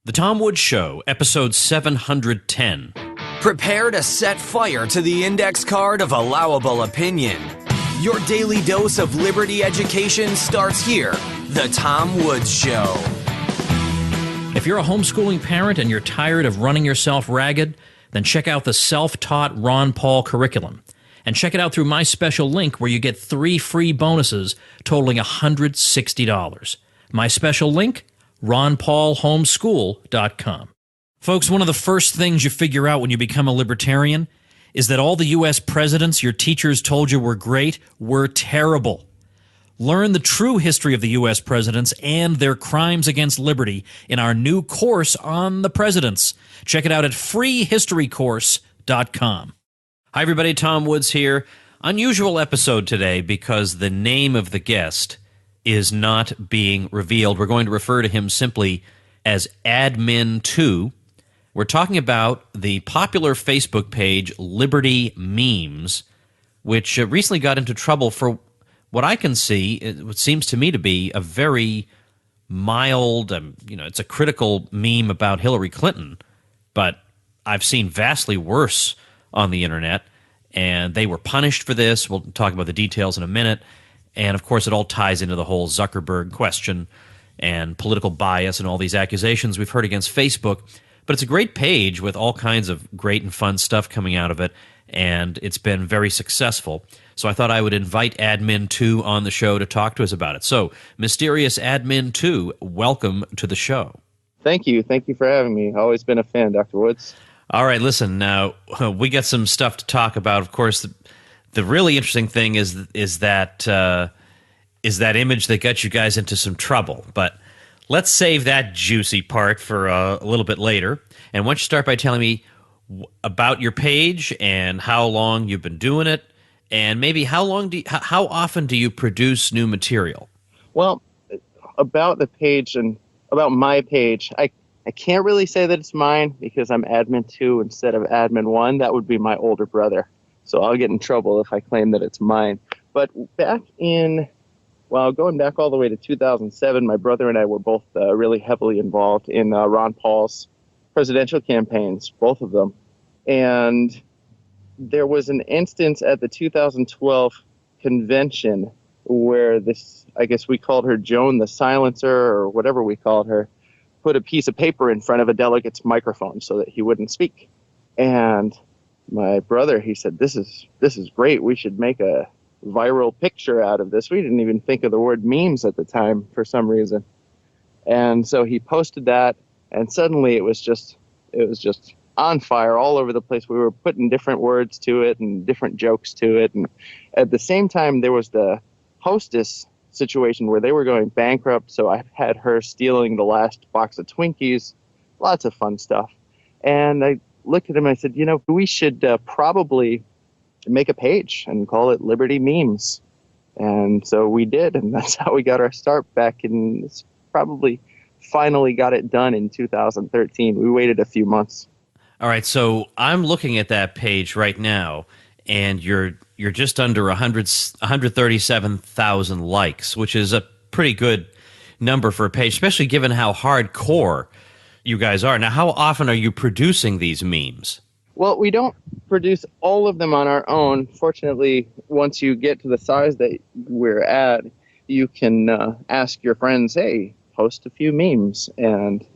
The Tom Woods Show, episode 710. Prepare to set fire to the index card of allowable opinion. Your daily dose of liberty education starts here. The Tom Woods Show. If you're a homeschooling parent and you're tired of running yourself ragged, then check out the self-taught Ron Paul curriculum. And check it out through my special link where you get 3 free bonuses totaling $160. My special link? ronpaulhomeschool.com. Folks, one of the first things you figure out when you become a libertarian is that all the U.S. presidents your teachers told you were great were terrible. Learn the true history of the U.S. presidents and their crimes against liberty in our new course on the presidents. Check it out at freehistorycourse.com. Hi, everybody. Tom Woods here. Unusual episode today because the name of the guest is not being revealed. We're going to refer to him simply as Admin2. We're talking about the popular Facebook page Liberty Memes, which recently got into trouble for what I can see, what seems to me to be a very mild, it's a critical meme about Hillary Clinton, but I've seen vastly worse on the internet, and they were punished for this. We'll talk about the details in a minute. And, of course, it all ties into the whole Zuckerberg question and political bias and all these accusations we've heard against Facebook. But it's a great page with all kinds of great and fun stuff coming out of it, and it's been very successful. So I thought I would invite Admin2 on the show to talk to us about it. So, mysterious Admin2, welcome to the show. Thank you. Thank you for having me. I've always been a fan, Dr. Woods. All right, listen, now, we got some stuff to talk about. Of course, the really interesting thing is that image that got you guys into some trouble. But let's save that juicy part for a little bit later. And why don't you start by telling me about your page and how long you've been doing it, and maybe how often do you produce new material? Well, about the page and about my page, I can't really say that it's mine because I'm admin 2 instead of admin 1. That would be my older brother. So I'll get in trouble if I claim that it's mine. But going back all the way to 2007, my brother and I were both really heavily involved in Ron Paul's presidential campaigns, both of them. And there was an instance at the 2012 convention where this, I guess we called her Joan the Silencer or whatever we called her, put a piece of paper in front of a delegate's microphone so that he wouldn't speak. And my brother, he said, this is great. We should make a viral picture out of this. We didn't even think of the word memes at the time for some reason. And so he posted that, and suddenly it was just on fire all over the place. We were putting different words to it and different jokes to it. And at the same time, there was the hostess situation where they were going bankrupt. So I had her stealing the last box of Twinkies, lots of fun stuff. And I looked at him and I said, we should probably make a page and call it Liberty Memes. And so we did, and that's how we got our start back in, probably finally got it done in 2013. We waited a few months. All right, so I'm looking at that page right now, and you're just under 137,000 likes, which is a pretty good number for a page, especially given how hardcore you guys are. Now, how often are you producing these memes? Well, we don't produce all of them on our own. Fortunately, once you get to the size that we're at, you can ask your friends, hey, post a few memes, and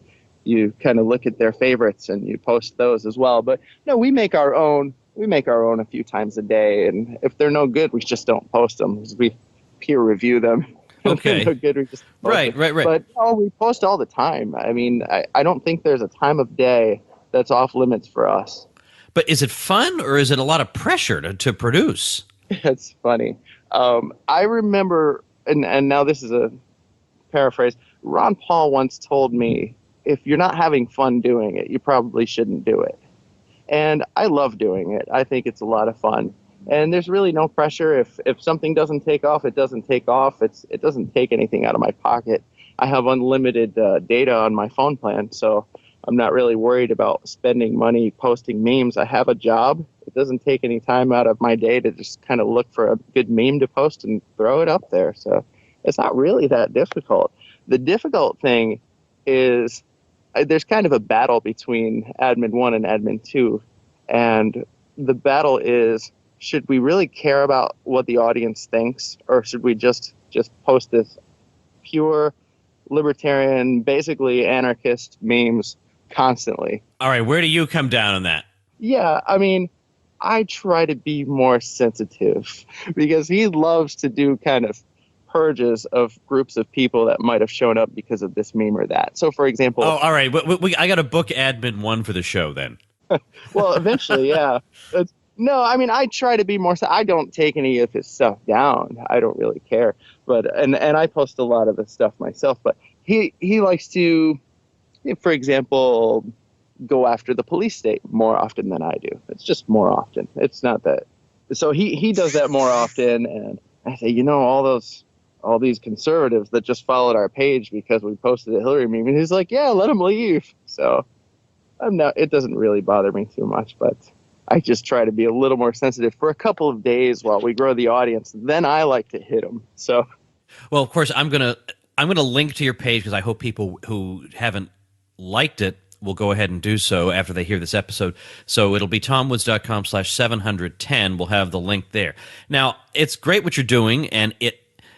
you kind of look at their favorites and you post those as well. But no, we make our own. We make our own a few times a day, and if they're no good, we just don't post them. We peer review them. Okay. If they're no good, we just post Right. But we post all the time. I mean, I don't think there's a time of day that's off limits for us. But is it fun, or is it a lot of pressure to produce? It's funny. I remember, and now this is a paraphrase, Ron Paul once told me, if you're not having fun doing it, you probably shouldn't do it. And I love doing it. I think it's a lot of fun. And there's really no pressure. If something doesn't take off, it doesn't take off. It doesn't take anything out of my pocket. I have unlimited data on my phone plan, so I'm not really worried about spending money posting memes. I have a job. It doesn't take any time out of my day to just kind of look for a good meme to post and throw it up there. So it's not really that difficult. The difficult thing is there's kind of a battle between admin 1 and admin 2. And the battle is, should we really care about what the audience thinks, or should we just post this pure libertarian, basically anarchist memes constantly? All right, where do you come down on that? Yeah, I mean, I try to be more sensitive because he loves to do kind of purges of groups of people that might have shown up because of this meme or that. So, for example... Oh, all right. I got to book admin 1 for the show then. Well, eventually, yeah. No, I mean, I try to be more... I don't take any of his stuff down. I don't really care. But and I post a lot of the stuff myself. But he likes to, for example, go after the police state more often than I do. It's just more often. It's not that... So he does that more often. And I say, all these conservatives that just followed our page because we posted a Hillary meme. And he's like, yeah, let them leave. So it doesn't really bother me too much, but I just try to be a little more sensitive for a couple of days while we grow the audience. Then I like to hit them. So, well, of course, I'm gonna link to your page because I hope people who haven't liked it will go ahead and do so after they hear this episode. So it'll be tomwoods.com/710. We'll have the link there. Now, it's great what you're doing, and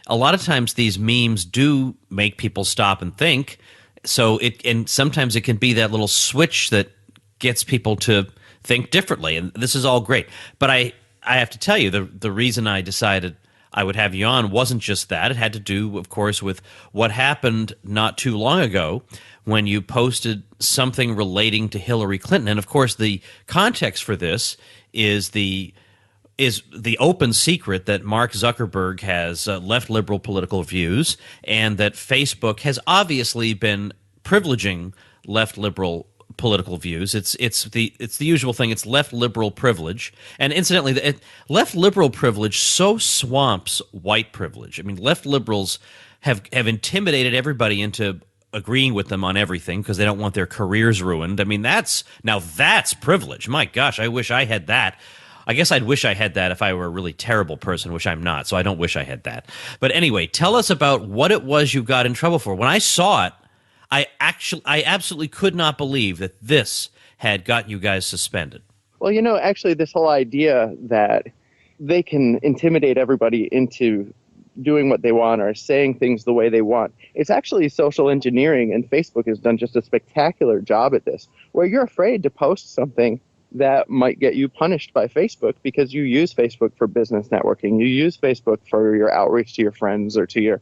a lot of times these memes do make people stop and think. So and sometimes it can be that little switch that gets people to think differently, and this is all great. But I have to tell you, the reason I decided I would have you on wasn't just that. It had to do, of course, with what happened not too long ago when you posted something relating to Hillary Clinton. And of course, the context for this is the open secret that Mark Zuckerberg has left liberal political views, and that Facebook has obviously been privileging left liberal political views. It's the usual thing. It's left liberal privilege, and incidentally, left liberal privilege so swamps white privilege. I mean, left liberals have intimidated everybody into agreeing with them on everything because they don't want their careers ruined. I mean, that's privilege. My gosh, I wish I had that. I guess I'd wish I had that if I were a really terrible person, which I'm not, so I don't wish I had that. But anyway, tell us about what it was you got in trouble for. When I saw it, I absolutely could not believe that this had got you guys suspended. Well, actually, this whole idea that they can intimidate everybody into doing what they want or saying things the way they want, it's actually social engineering, and Facebook has done just a spectacular job at this, where you're afraid to post something that might get you punished by Facebook because you use Facebook for business networking. You use Facebook for your outreach to your friends or to your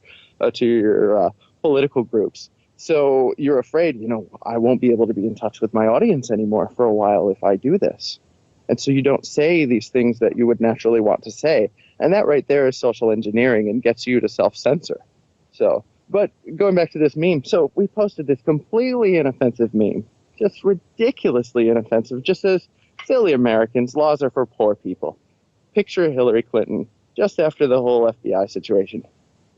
political groups. So you're afraid, I won't be able to be in touch with my audience anymore for a while if I do this. And so you don't say these things that you would naturally want to say. And that right there is social engineering and gets you to self-censor. So, but going back to this meme, so we posted this completely inoffensive meme, just ridiculously inoffensive, just says, silly Americans, laws are for poor people. Picture Hillary Clinton just after the whole FBI situation.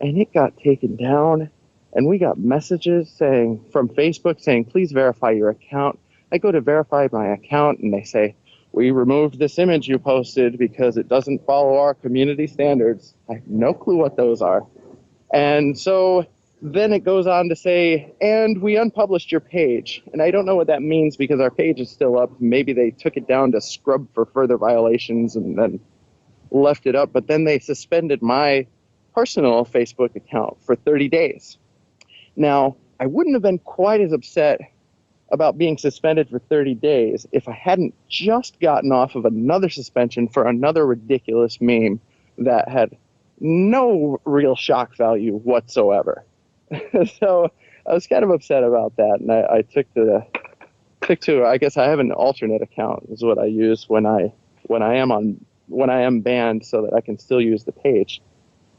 And it got taken down, and we got messages from Facebook saying, please verify your account. I go to verify my account, and they say, we removed this image you posted because it doesn't follow our community standards. I have no clue what those are. And so then it goes on to say, and we unpublished your page. And I don't know what that means because our page is still up. Maybe they took it down to scrub for further violations and then left it up. But then they suspended my personal Facebook account for 30 days. Now, I wouldn't have been quite as upset about being suspended for 30 days if I hadn't just gotten off of another suspension for another ridiculous meme that had no real shock value whatsoever. So I was kind of upset about that, and I took to I guess I have an alternate account is what I use when I am banned so that I can still use the page,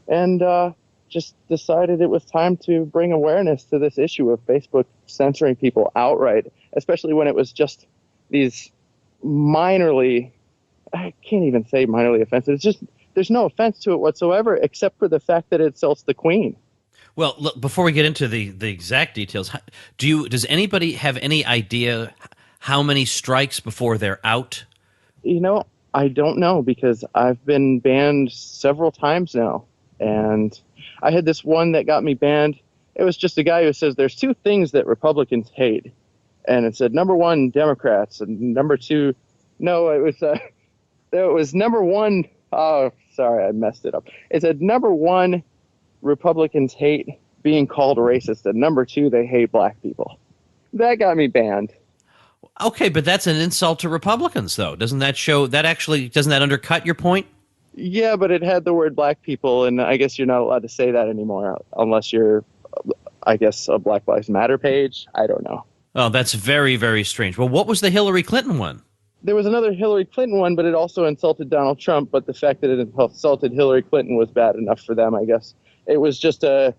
and just decided it was time to bring awareness to this issue of Facebook censoring people outright, especially when it was just these I can't even say minorly offensive. It's just, there's no offense to it whatsoever, except for the fact that it insults the Queen. Well, look, before we get into the exact details, does anybody have any idea how many strikes before they're out? I don't know, because I've been banned several times now, and I had this one that got me banned. It was just a guy who says there's two things that Republicans hate. and it said number 1 Democrats and number 2. No, it was number 1. Oh, sorry, I messed it up. It said number 1, Republicans hate being called racist, and number 2, they hate black people. That got me banned. Okay, but that's an insult to Republicans, though. Doesn't that undercut your point? Yeah, but it had the word black people, and I guess you're not allowed to say that anymore unless you're, I guess, a Black Lives Matter page. I don't know. Oh, that's very, very strange. Well, what was the Hillary Clinton one? There was another Hillary Clinton one, but it also insulted Donald Trump, but the fact that it insulted Hillary Clinton was bad enough for them, I guess. It was just a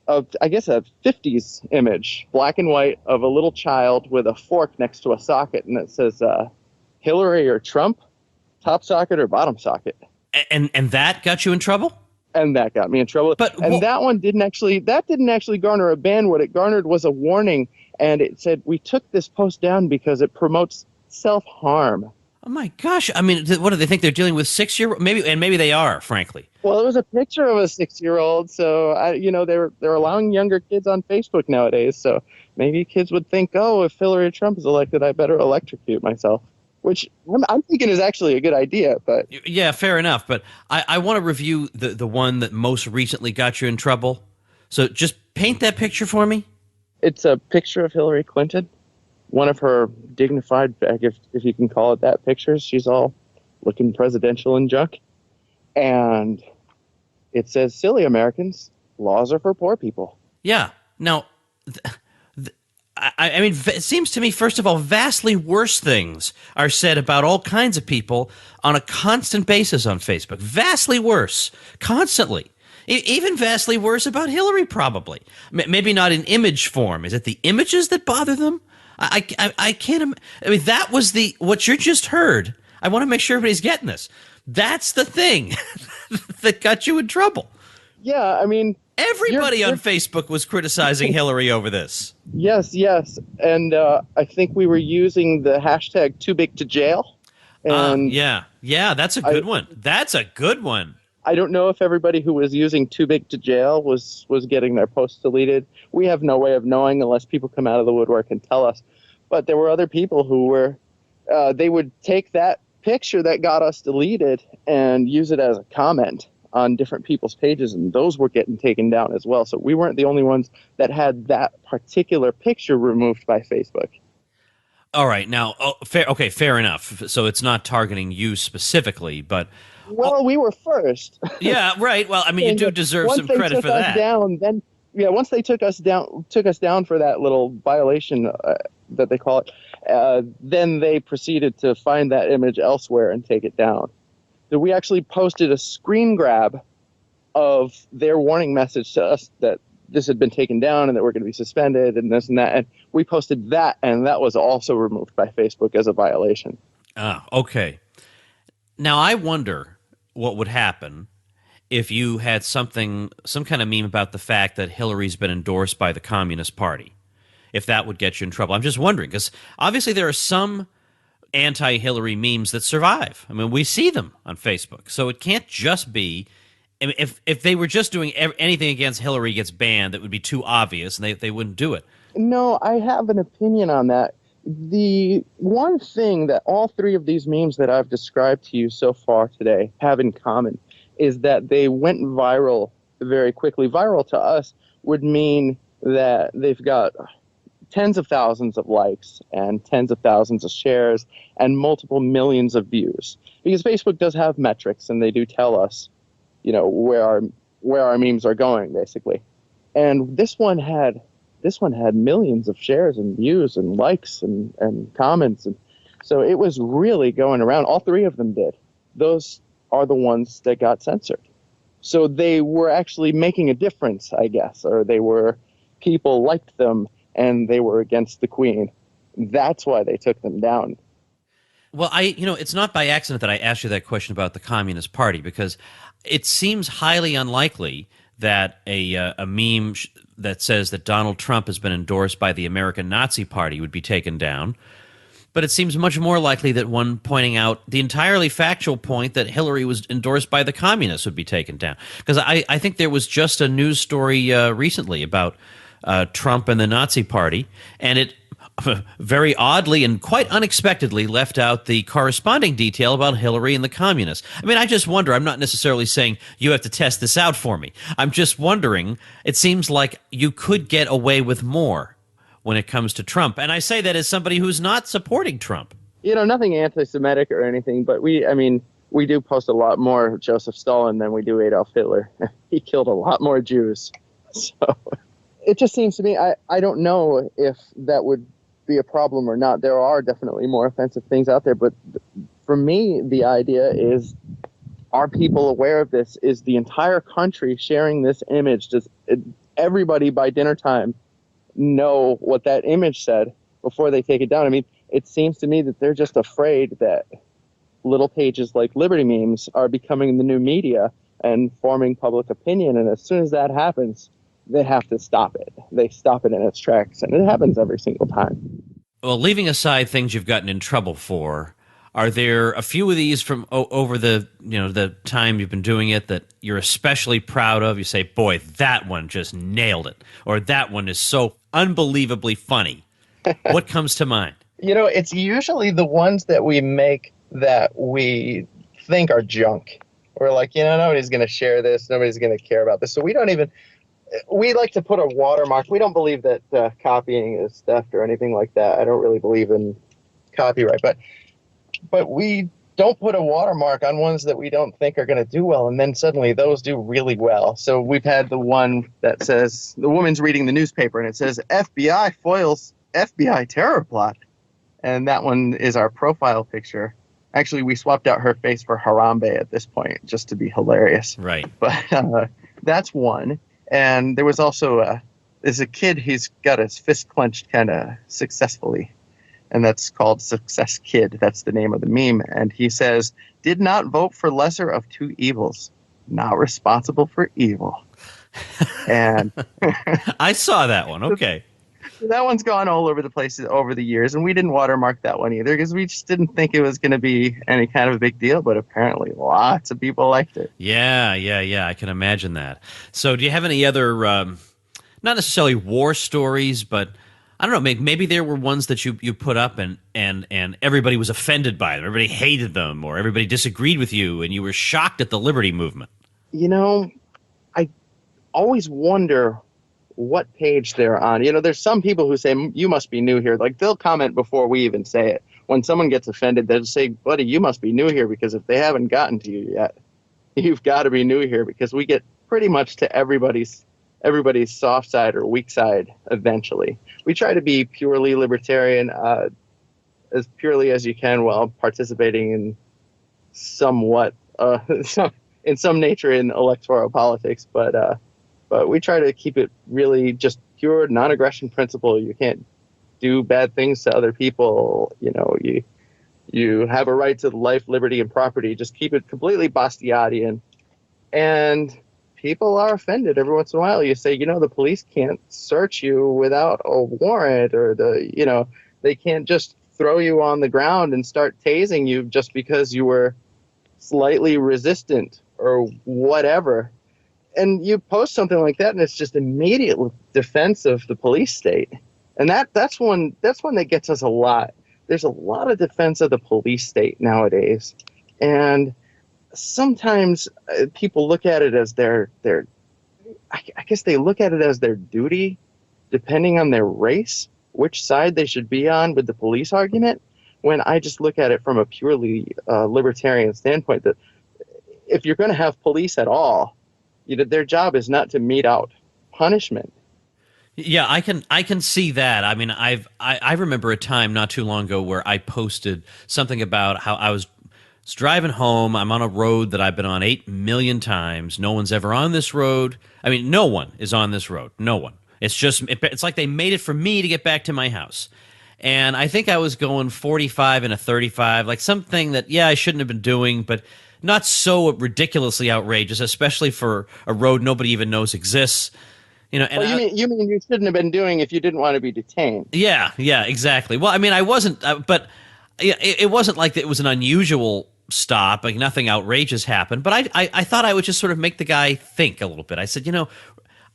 50s image, black and white, of a little child with a fork next to a socket, and it says, Hillary or Trump, top socket or bottom socket. And that got you in trouble? And that got me in trouble. That didn't actually garner a ban. What it garnered was a warning, and it said, we took this post down because it promotes self-harm. Oh my gosh. I mean, what do they think they're dealing with 6-year-old? Maybe they are, frankly. Well, it was a picture of a 6-year-old, so they're allowing younger kids on Facebook nowadays. So maybe kids would think, oh, if Hillary Trump is elected, I better electrocute myself, which I'm thinking is actually a good idea. But yeah, fair enough. But I want to review the one that most recently got you in trouble. So just paint that picture for me. It's a picture of Hillary Clinton, one of her dignified, if you can call it that, pictures. She's all looking presidential and junk. And it says, silly Americans, laws are for poor people. Yeah. Now, I mean, it seems to me, first of all, vastly worse things are said about all kinds of people on a constant basis on Facebook. Vastly worse. Constantly. Even vastly worse about Hillary, probably. Maybe not in image form. Is it the images that bother them? I can't. I mean, that was what you just heard. I want to make sure everybody's getting this. That's the thing that got you in trouble. Yeah, I mean, everybody on Facebook was criticizing Hillary over this. Yes, and I think we were using the hashtag too big to jail. And yeah, that's a good one. That's a good one. I don't know if everybody who was using too big to jail was getting their posts deleted. We have no way of knowing unless people come out of the woodwork and tell us. But there were other people who were, they would take that picture that got us deleted and use it as a comment on different people's pages, and those were getting taken down as well. So we weren't the only ones that had that particular picture removed by Facebook. All right. Now, fair enough. So it's not targeting you specifically, but... Well, we were first. Yeah, right. Well, I mean, you do deserve some credit for that. Once they took us down for that little violation that they call it, then they proceeded to find that image elsewhere and take it down. So we actually posted a screen grab of their warning message to us that this had been taken down and that we're going to be suspended and this and that. And we posted that, and that was also removed by Facebook as a violation. Ah, okay. Now, I wonder what would happen if you had some kind of meme about the fact that Hillary's been endorsed by the Communist Party, if that would get you in trouble. I'm just wondering, because obviously there are some anti-Hillary memes that survive. I mean, we see them on Facebook. So it can't just be, I mean, if they were just doing anything against Hillary gets banned, that would be too obvious, and they wouldn't do it. No, I have an opinion on that. The one thing that all three of these memes that I've described to you so far today have in common is that they went viral very quickly. Viral to us would mean that they've got tens of thousands of likes and tens of thousands of shares and multiple millions of views. Because Facebook does have metrics, and they do tell us, where our memes are going, basically. And this one had millions of shares and views and likes and comments. And so it was really going around. All three of them did. Those are the ones that got censored. So they were actually making a difference, I guess, or people liked them and they were against the Queen. That's why they took them down. Well, it's not by accident that I asked you that question about the Communist Party, because it seems highly unlikely that a meme that says that Donald Trump has been endorsed by the American Nazi Party would be taken down. But it seems much more likely that one pointing out the entirely factual point that Hillary was endorsed by the communists would be taken down. Because I think there was just a news story recently about Trump and the Nazi Party, and it very oddly and quite unexpectedly left out the corresponding detail about Hillary and the communists. I mean, I just wonder, I'm not necessarily saying you have to test this out for me. I'm just wondering, it seems like you could get away with more when it comes to Trump. And I say that as somebody who's not supporting Trump. Nothing anti-Semitic or anything, but we do post a lot more Joseph Stalin than we do Adolf Hitler. He killed a lot more Jews. So it just seems to me, I don't know if that would be a problem or not. There are definitely more offensive things out there, but for me, the idea is, are people aware of this? Is the entire country sharing this image? Does everybody by dinner time know what that image said before they take it down? I mean, it seems to me that they're just afraid that little pages like Liberty Memes are becoming the new media and forming public opinion, and as soon as that happens, they have to stop it. They stop it in its tracks, and it happens every single time. Well, leaving aside things you've gotten in trouble for, are there a few of these from over the time you've been doing it that you're especially proud of? You say, boy, that one just nailed it, or that one is so unbelievably funny. What comes to mind? It's usually the ones that we make that we think are junk. We're like, nobody's going to share this. Nobody's going to care about this. So we like to put a watermark. We don't believe that copying is theft or anything like that. I don't really believe in copyright, but we don't put a watermark on ones that we don't think are going to do well, and then suddenly those do really well. So we've had the one that says, the woman's reading the newspaper, and it says, FBI foils FBI terror plot. And that one is our profile picture. Actually, we swapped out her face for Harambe at this point, just to be hilarious. Right. But that's one. And there was also there's a kid, he's got his fist clenched kind of successfully. And that's called Success Kid. That's the name of the meme. And he says, did not vote for lesser of two evils. Not responsible for evil. And I saw that one. Okay. That one's gone all over the place over the years, and we didn't watermark that one either because we just didn't think it was going to be any kind of a big deal, but apparently lots of people liked it. Yeah, I can imagine that. So do you have any other, not necessarily war stories, but I don't know, maybe there were ones that you put up and everybody was offended by them, everybody hated them, or everybody disagreed with you, and you were shocked at the Liberty movement? I always wonder what page they're on. There's some people who say, you must be new here. Like, they'll comment before we even say it. When someone gets offended, they'll say, buddy, you must be new here, because if they haven't gotten to you yet, you've got to be new here, because we get pretty much to everybody's soft side or weak side eventually. We try to be purely libertarian, as purely as you can, while participating in somewhat in some nature in electoral politics, but we try to keep it really just pure non-aggression principle. You can't do bad things to other people. You have a right to life, liberty, and property. Just keep it completely Bastiatian. And people are offended every once in a while. You say, the police can't search you without a warrant, or they can't just throw you on the ground and start tasing you just because you were slightly resistant or whatever. And you post something like that, and it's just immediate defense of the police state. And that's one that gets us a lot. There's a lot of defense of the police state nowadays. And sometimes people look at it as I guess they look at it as their duty, depending on their race, which side they should be on with the police argument, when I just look at it from a purely libertarian standpoint, that if you're going to have police at all, their job is not to mete out punishment. Yeah, I can see that. I mean, I remember a time not too long ago where I posted something about how I was driving home. I'm on a road that I've been on 8 million times. No one's ever on this road. I mean, no one is on this road. No one. It's like they made it for me to get back to my house. And I think I was going 45 and a 35, like something that, I shouldn't have been doing, but not so ridiculously outrageous, especially for a road nobody even knows exists. And you mean you shouldn't have been doing if you didn't want to be detained? Yeah, exactly. Well, I mean, I wasn't, but it wasn't like it was an unusual stop, like nothing outrageous happened. But I thought I would just sort of make the guy think a little bit. I said,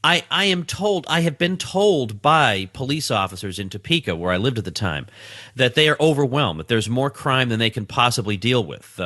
I am told, I have been told by police officers in Topeka, where I lived at the time, that they are overwhelmed, that there's more crime than they can possibly deal with.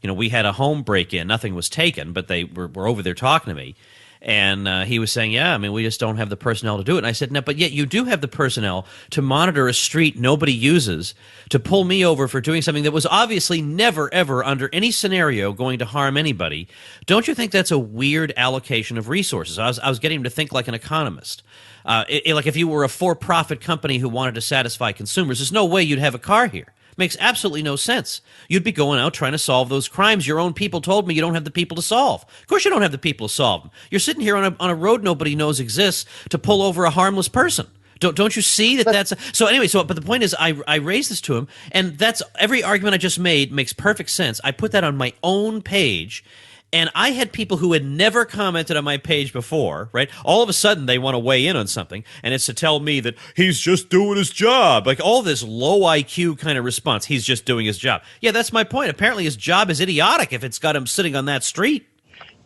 We had a home break-in. Nothing was taken, but they were over there talking to me. And he was saying, yeah, I mean, we just don't have the personnel to do it. And I said, no, but yet you do have the personnel to monitor a street nobody uses, to pull me over for doing something that was obviously never, ever, under any scenario, going to harm anybody. Don't you think that's a weird allocation of resources? I was getting him to think like an economist. Like if you were a for-profit company who wanted to satisfy consumers, there's no way you'd have a car here. Makes absolutely no sense. You'd be going out trying to solve those crimes your own people told me you don't have the people to solve. Of course you don't have the people to solve them. You're sitting here on a road nobody knows exists to pull over a harmless person. Don't you see that's so anyway, but the point is I raised this to him, and that's every argument I just made makes perfect sense. I put that on my own page. And I had people who had never commented on my page before, right? All of a sudden, they want to weigh in on something, and it's to tell me that he's just doing his job. Like all this low IQ kind of response. He's just doing his job. Yeah, that's my point. Apparently, his job is idiotic if it's got him sitting on that street.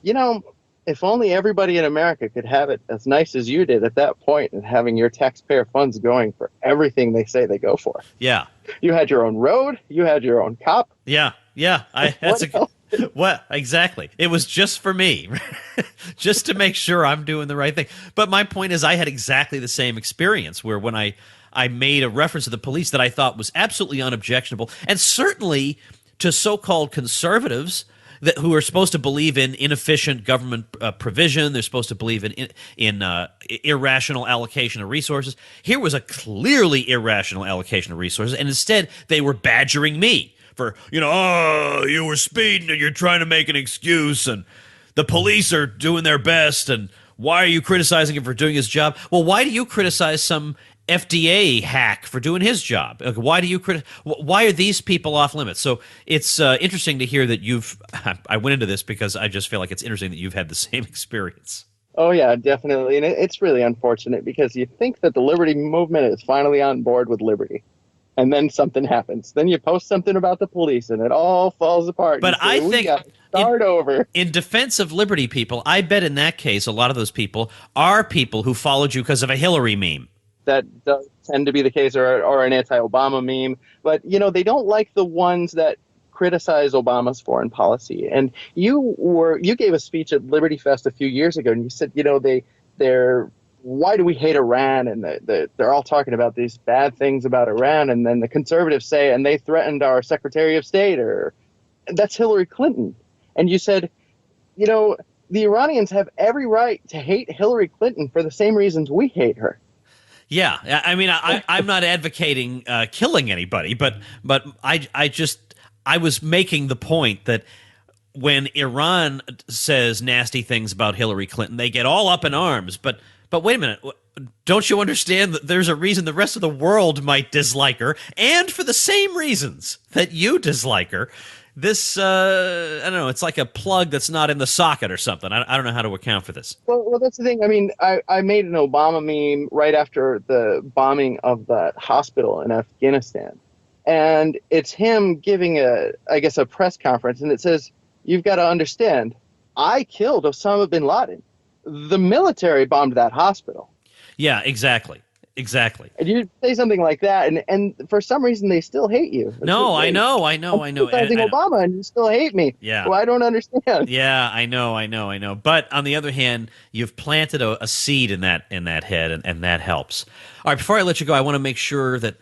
You know, if only everybody in America could have it as nice as you did at that point and having your taxpayer funds going for everything they say they go for. Yeah. You had your own road. You had your own cop. Yeah. What exactly? It was just for me, just to make sure I'm doing the right thing. But my point is, I had exactly the same experience where when I made a reference to the police that I thought was absolutely unobjectionable, and certainly to so-called conservatives who are supposed to believe in inefficient government provision, they're supposed to believe in irrational allocation of resources. Here was a clearly irrational allocation of resources, and instead they were badgering me. For, you were speeding and you're trying to make an excuse and the police are doing their best and why are you criticizing him for doing his job? Well, why do you criticize some FDA hack for doing his job? Why are these people off limits? So it's interesting to hear that I went into this because I just feel like it's interesting that you've had the same experience. Oh, yeah, definitely. And it's really unfortunate because you think that the liberty movement is finally on board with liberty. And then something happens. Then you post something about the police, and it all falls apart. But I think start over. In defense of liberty people, I bet in that case, a lot of those people are people who followed you because of a Hillary meme. That does tend to be the case, or an anti-Obama meme. But they don't like the ones that criticize Obama's foreign policy. And you gave a speech at Liberty Fest a few years ago, and you said they're. Why do we hate Iran? And they're all talking about these bad things about Iran. And then the conservatives say, and they threatened our Secretary of State, or that's Hillary Clinton. And you said, the Iranians have every right to hate Hillary Clinton for the same reasons we hate her. Yeah. I mean, I'm not advocating killing anybody, but I was making the point that when Iran says nasty things about Hillary Clinton, they get all up in arms. But wait a minute. Don't you understand that there's a reason the rest of the world might dislike her, and for the same reasons that you dislike her? This, I don't know, it's like a plug that's not in the socket or something. I don't know how to account for this. Well, that's the thing. I mean, I made an Obama meme right after the bombing of that hospital in Afghanistan. And it's him giving a press conference, and it says, you've got to understand, I killed Osama bin Laden. The military bombed that hospital. Yeah, exactly. And you say something like that, and for some reason they still hate you. No, I know. I'm criticizing Obama, and you still hate me. Yeah. Well, I don't understand. Yeah, I know. But on the other hand, you've planted a seed in that head, and that helps. All right, before I let you go, I want to make sure that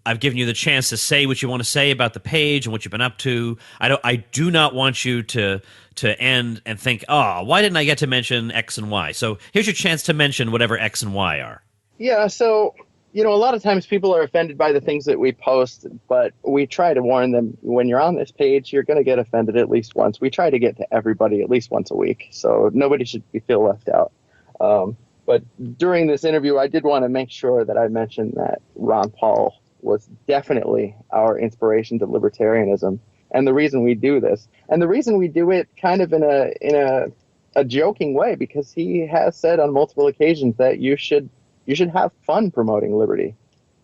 I've given you the chance to say what you want to say about the page and what you've been up to. I do not want you to end and think, why didn't I get to mention X and Y? So here's your chance to mention whatever X and Y are. Yeah, so, a lot of times people are offended by the things that we post, but we try to warn them, when you're on this page, you're going to get offended at least once. We try to get to everybody at least once a week, so nobody should feel left out. But during this interview, I did want to make sure that I mentioned that Ron Paul was definitely our inspiration to libertarianism, and the reason we do this, and the reason we do it kind of in a joking way, because he has said on multiple occasions that you should have fun promoting liberty,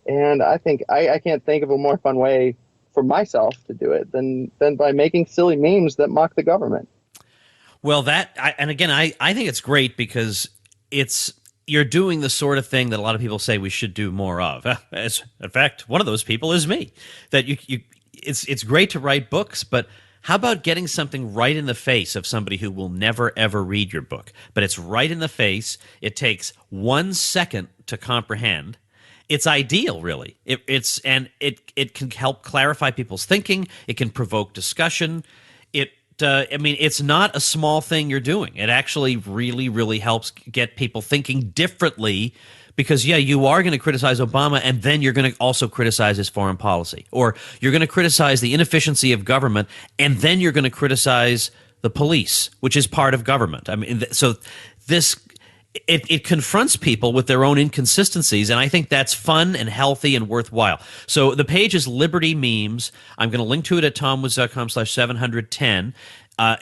and I think I can't think of a more fun way for myself to do it than by making silly memes that mock the government. Well, I think it's great because it's you're doing the sort of thing that a lot of people say we should do more of. In fact, one of those people is me. That it's great to write books, but how about getting something right in the face of somebody who will never, ever read your book? But it's right in the face. It takes 1 second to comprehend. It's ideal, really. It can help clarify people's thinking. It can provoke discussion. It's not a small thing you're doing. It actually really, really helps get people thinking differently. Because, you are going to criticize Obama, and then you're going to also criticize his foreign policy. Or you're going to criticize the inefficiency of government, and then you're going to criticize the police, which is part of government. I mean, so it confronts people with their own inconsistencies, and I think that's fun and healthy and worthwhile. So the page is Liberty Memes. I'm going to link to it at tomwoods.com/710.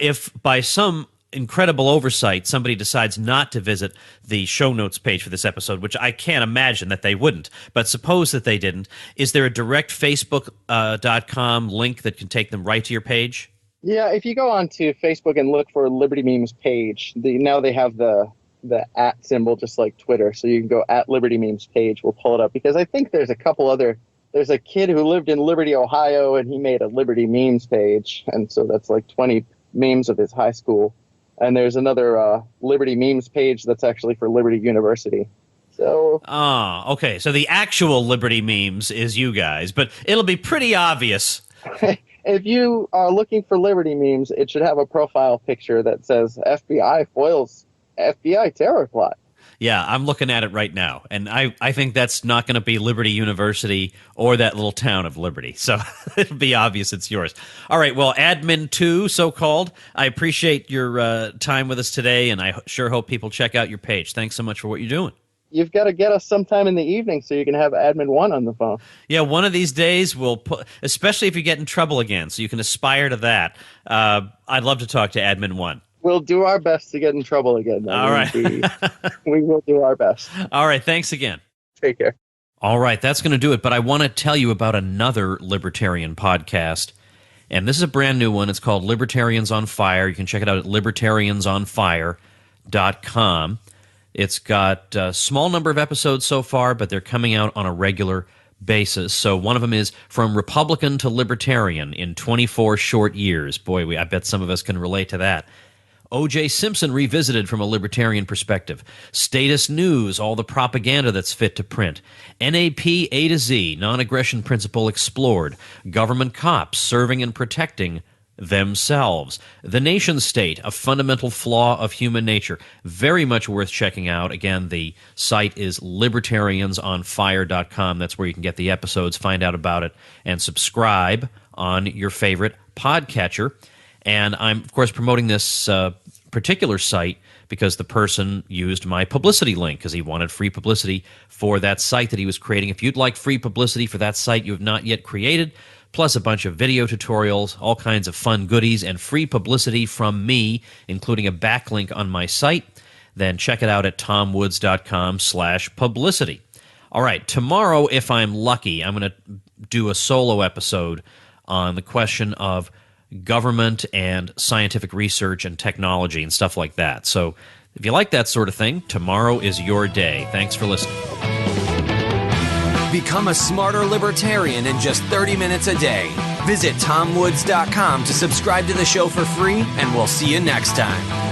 If by some incredible oversight somebody decides not to visit the show notes page for this episode, which I can't imagine that they wouldn't, but suppose that they didn't, is there a direct facebook.com link that can take them right to your page? Yeah, if you go onto Facebook and look for Liberty Memes page, now they have the at symbol just like Twitter, so you can go at Liberty Memes page. We'll pull it up because I think there's a couple other. There's a kid who lived in Liberty, Ohio, and he made a Liberty Memes page, and so that's like 20 memes of his high school. And there's another Liberty Memes page that's actually for Liberty University. So. Okay. So the actual Liberty Memes is you guys, but it'll be pretty obvious. If you are looking for Liberty Memes, it should have a profile picture that says FBI foils FBI terror plot. Yeah, I'm looking at it right now, and I think that's not going to be Liberty University or that little town of Liberty, so it'll be obvious it's yours. All right, well, Admin 2, so-called, I appreciate your time with us today, and I sure hope people check out your page. Thanks so much for what you're doing. You've got to get us sometime in the evening so you can have Admin 1 on the phone. Yeah, one of these days we'll put, especially if you get in trouble again, so you can aspire to that. I'd love to talk to Admin 1. We'll do our best to get in trouble again. All right. We will do our best. All right. Thanks again. Take care. All right. That's going to do it. But I want to tell you about another libertarian podcast. And this is a brand new one. It's called Libertarians on Fire. You can check it out at libertariansonfire.com. It's got a small number of episodes so far, but they're coming out on a regular basis. So one of them is From Republican to Libertarian in 24 Short Years. Boy, I bet some of us can relate to that. O.J. Simpson revisited from a libertarian perspective. Status News, all the propaganda that's fit to print. NAP A to Z, non-aggression principle explored. Government cops serving and protecting themselves. The Nation State, a fundamental flaw of human nature. Very much worth checking out. Again, the site is libertariansonfire.com. That's where you can get the episodes, find out about it, and subscribe on your favorite podcatcher. And I'm, of course, promoting this particular site because the person used my publicity link because he wanted free publicity for that site that he was creating. If you'd like free publicity for that site you have not yet created, plus a bunch of video tutorials, all kinds of fun goodies, and free publicity from me, including a backlink on my site, then check it out at tomwoods.com/publicity. All right, tomorrow, if I'm lucky, I'm going to do a solo episode on the question of government and scientific research and technology and stuff like that. So if you like that sort of thing, tomorrow is your day. Thanks for listening. Become a smarter libertarian in just 30 minutes a day. Visit tomwoods.com to subscribe to the show for free, and we'll see you next time.